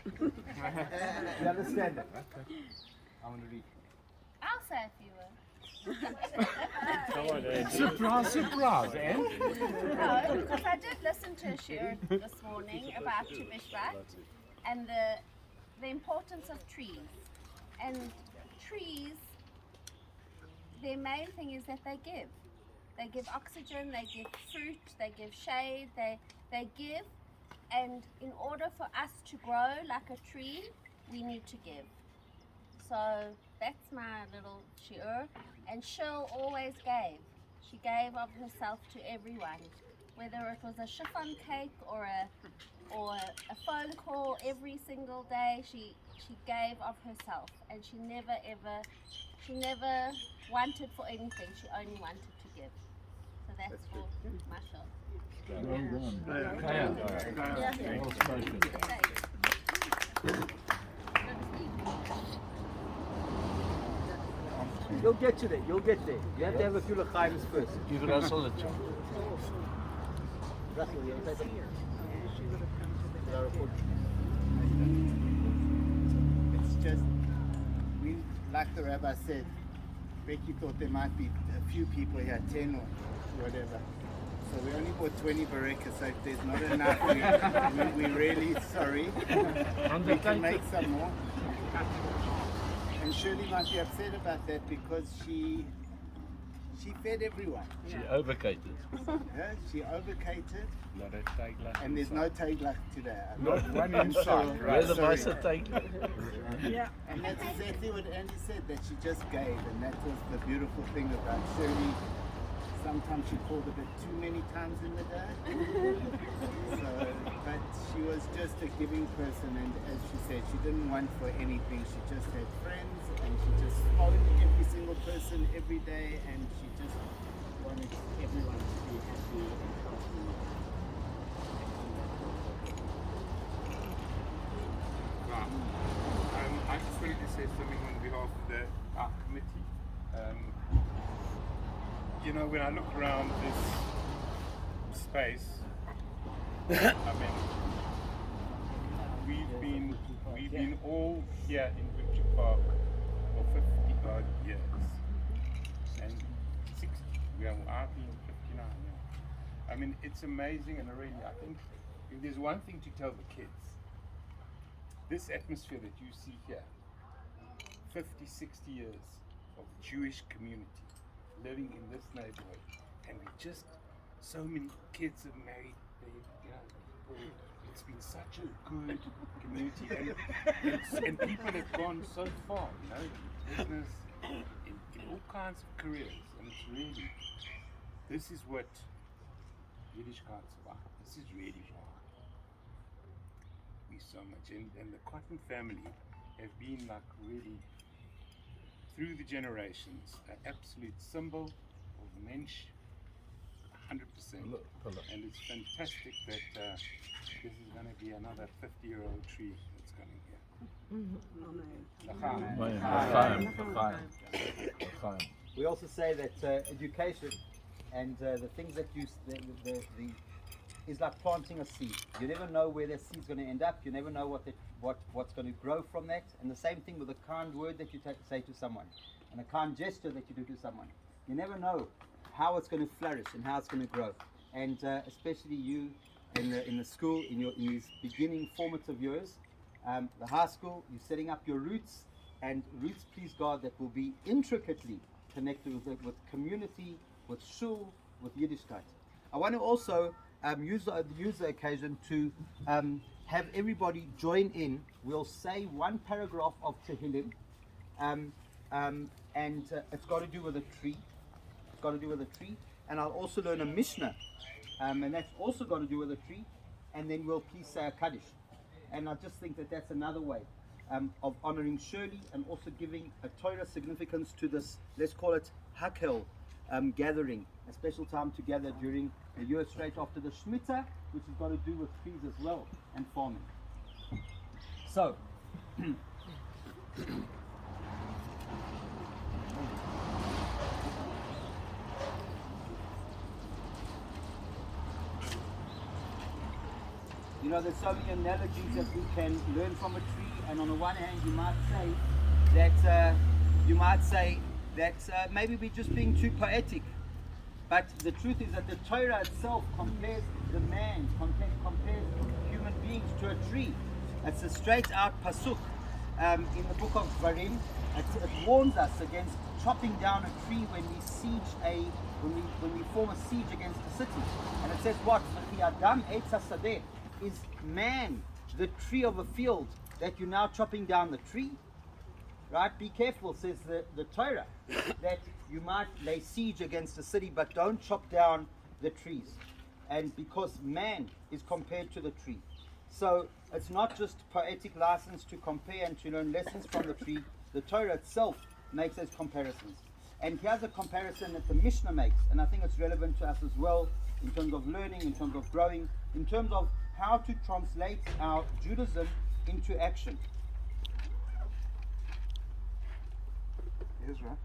You understand that, right? I want to read. I'll say a few words. Surprise, surprise, eh? No, because I did listen to a shiur this morning about Bishvat and the importance of trees. And trees, their main thing is that they give. They give oxygen, they give fruit, they give shade, they give. And in order for us to grow like a tree, we need to give. So that's my little shiur. And Shirley always gave. She gave of herself to everyone, whether it was a chiffon cake or a phone call every single day. She gave of herself, and she never wanted for anything. She only wanted to give. So that's for my Shirley. You'll get to there, you'll get there. You have to have a few l'chaims first. Give it us all a chance. It's just, we, like the rabbi said, Becky thought there might be a few people here, 10 or whatever. So we only bought 20 barekas, so if there's not enough, we're really sorry. We can make some more. And Shirley might be upset about that because she fed everyone. She overcated. Yeah, she overcated. Not a teigla. And there's no teigla today. Not one inside, right? Where's the mice a teigla? Yeah. And that's exactly what Andy said, that she just gave, and that was the beautiful thing about Shirley. Sometimes she called a bit too many times in the day. But she was just a giving person, and as she said, she didn't want for anything. She just had friends, and she just phoned every single person every day, and she just wanted everyone to be happy and healthy. I just wanted to say something on behalf of our committee. You know, when I look around this space, I mean, we've been all here in Victory Park for 50 odd years, and 60. I've been 59 now. I mean, it's amazing, and really, I think if there's one thing to tell the kids, this atmosphere that you see here, 50, 60 years of Jewish community living in this neighborhood, and we just, so many kids have married, it's been such a good community, and people have gone so far, in business, in all kinds of careers, and it's really, this is what Yiddishkeit is about. This is really why we so much, and the Cotton family have been like really, through the generations, an absolute symbol of mensch, 100%. And it's fantastic that this is going to be another 50-year-old tree that's coming here. We also say that education and the things that you is like planting a seed. You never know where that seed's going to end up. You never know what's going to grow from that. And the same thing with a kind word that you say to someone, and a kind gesture that you do to someone. You never know how it's going to flourish and how it's going to grow. And especially you in the school, in these beginning formative years, the high school, you're setting up your roots, and roots, please God, that will be intricately connected with community, with shul, with Yiddishkeit. I want to also use the occasion to have everybody join in. We'll say one paragraph of Tehillim, and it's got to do with a tree. It's got to do with a tree. And I'll also learn a Mishnah, and that's also got to do with a tree. And then we'll please say a Kaddish. And I just think that that's another way of honoring Shirley, and also giving a Torah significance to this, let's call it Hakel gathering, a special time together during the year straight after the Shemitah, which has got to do with trees as well, and farming. So, know, there's so many analogies that we can learn from a tree. And on the one hand, you might say that maybe we're just being too poetic. But the truth is that the Torah itself compares the man, compares human beings to a tree. It's a straight out pasuk in the book of Dvarim. It warns us against chopping down a tree when we form a siege against a city. And it says what? Adam eitz hasadeh, is man the tree of a field that you're now chopping down the tree? Right? Be careful, says the Torah, that you might lay siege against a city, but don't chop down the trees. And because man is compared to the tree. So it's not just poetic license to compare and to learn lessons from the tree. The Torah itself makes those comparisons. And here's a comparison that the Mishnah makes, and I think it's relevant to us as well, in terms of learning, in terms of growing, in terms of how to translate our Judaism into action. Ezra.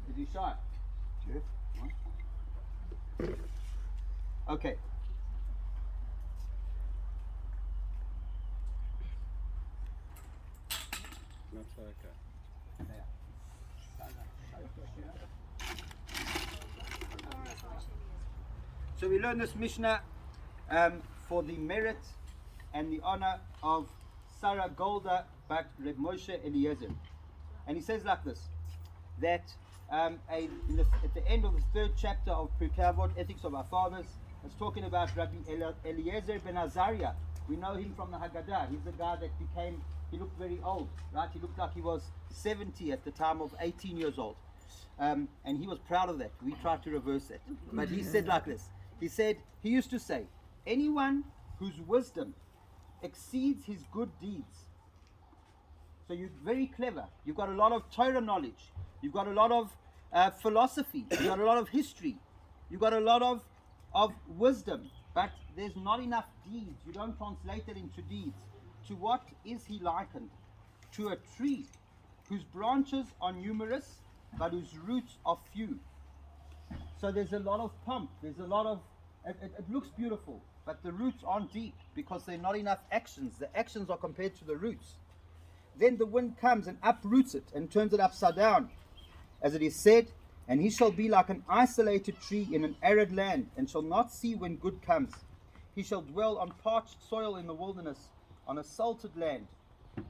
Is he shy? Jeff? Okay. So we learn this Mishnah for the merit and the honor of Sarah Golda Bat Reb Moshe Eliezer. And he says like this, that at the end of the 3rd chapter of Pirkei Avot, Ethics of Our Fathers, it's talking about Rabbi Eliezer ben Azariah. We know him from the Haggadah. He's the guy that he looked very old, right? He looked like he was 70 at the time of 18 years old. And he was proud of that. We tried to reverse that. But he said like this. He used to say, anyone whose wisdom exceeds his good deeds. So you're very clever. You've got a lot of Torah knowledge. You've got a lot of philosophy. You've got a lot of history. You've got a lot of wisdom. But there's not enough deeds. You don't translate it into deeds. To what is he likened? To a tree whose branches are numerous, but whose roots are few. So there's a lot of pomp. There's a lot of... It looks beautiful, but the roots aren't deep because there are not enough actions. The actions are compared to the roots. Then the wind comes and uproots it and turns it upside down. As it is said, and he shall be like an isolated tree in an arid land, and shall not see when good comes. He shall dwell on parched soil in the wilderness, on a salted land,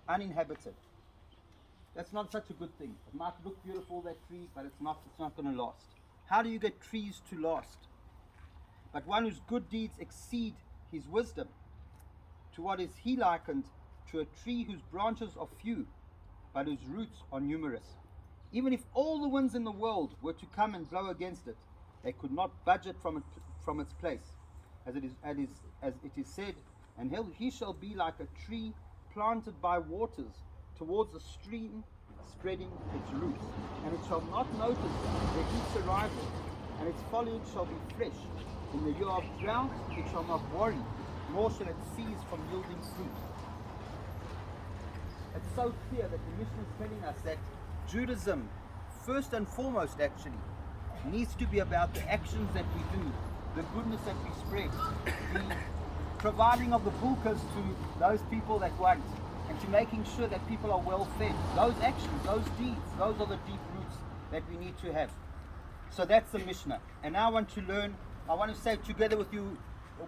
uninhabited. That's not such a good thing. It might look beautiful, that tree, but it's not going to last. How do you get trees to last? But one whose good deeds exceed his wisdom. To what is he likened? To a tree whose branches are few, but whose roots are numerous. Even if all the winds in the world were to come and blow against it, they could not budge it from its place. As it is said, and he shall be like a tree planted by waters towards a stream, spreading its roots. And it shall not notice the heat's arrival, and its foliage shall be fresh. In the year of drought it shall not worry, nor shall it cease from yielding fruit. It's so clear that the Mishnah is telling us that Judaism, first and foremost actually, needs to be about the actions that we do, the goodness that we spread, the providing of the bulkas to those people that want, and to making sure that people are well fed. Those actions, those deeds, those are the deep roots that we need to have. So that's the Mishnah. And now I want to say together with you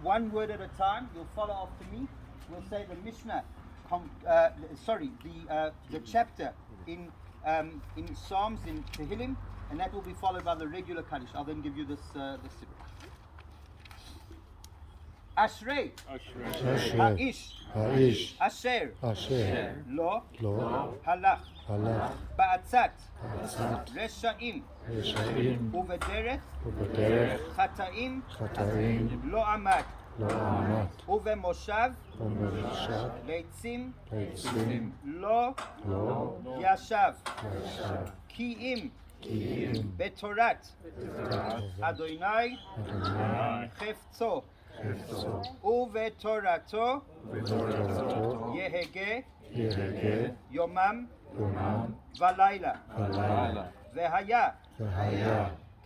one word at a time. You'll follow after me. We'll say the Mishnah, the chapter in Psalms, in Tehillim, and that will be followed by the regular Kaddish. I'll then give you this sibuk. Ashrei Ha'ish Asher Lo Halach Ba'atzat Reshaim Uvederech Chataim Lo Amad Uvemoshav Leitzim Lo Yashav Ki'im Betorat Adonai Chefzo Uvetorato Yehege Yomam Valayla Vehaya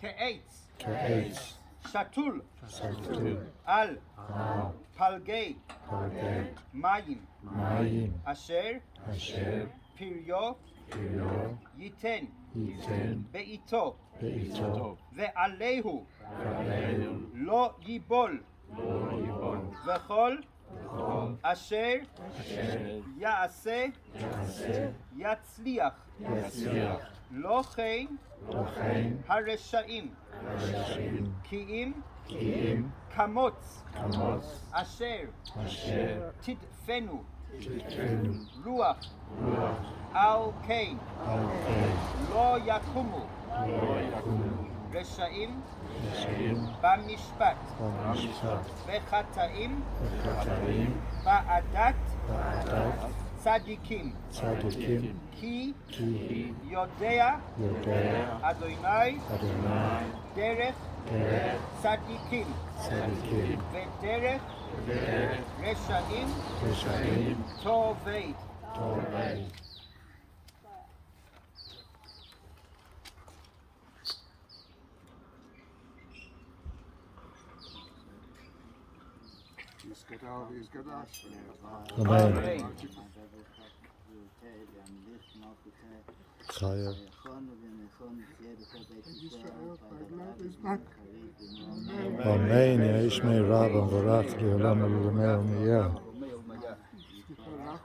Ke'etz שתול שתול על על פלגי פלגי מים מים אשר אשר פריו פריו ייתן ייתן בעיתו בעיתו ועליהו ועליהו לא ייבול לא ייבול וכל וכל אשר אשר יעשה יעשה יצליח יצליח לא כן לכן הרשעים הרשעים כי אם כי אם כמוץ כמוץ אשר אשר תדפנו תדפנו רוח רוח על כן על כן לא יקומו לא יקומו רשעים רשעים במשפט במשפט וחטאים וחטאים בעדת בעדת צדיקים צדיקים כי כי יודע יודע אדוני אדוני דרך דרך צדיקים צדיקים ודרך ודרך רשעים רשעים טובי. טובי. אמן. חיה. אמן. יעיש מהרה ומבורך לעולם ולעולמי עולמיה.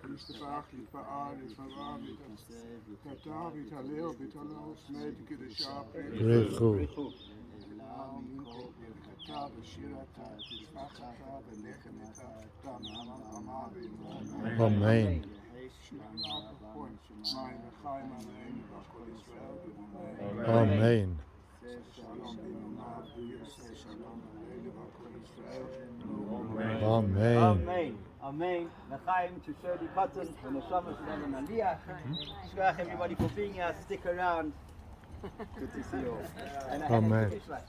להשתבח, להתפעל, להתפרע, להתעטר, להתהלל, להתעלות, מת קדושה, ברכו. אתה ושירתה, תשמחתה ולחמתה, תמה אמן. שמענה בכל מים וחיים עלינו בכל ישראל, אמן. שלום באמונה ויעשה שלום עלינו בכל ישראל. אמן. Amen. Amen. L'chaim to Shirley Cotton and the Shama Shalom and Aliyah. Shkach everybody for being here. Stick around. Good to see you all. And a Amen. Bishvat.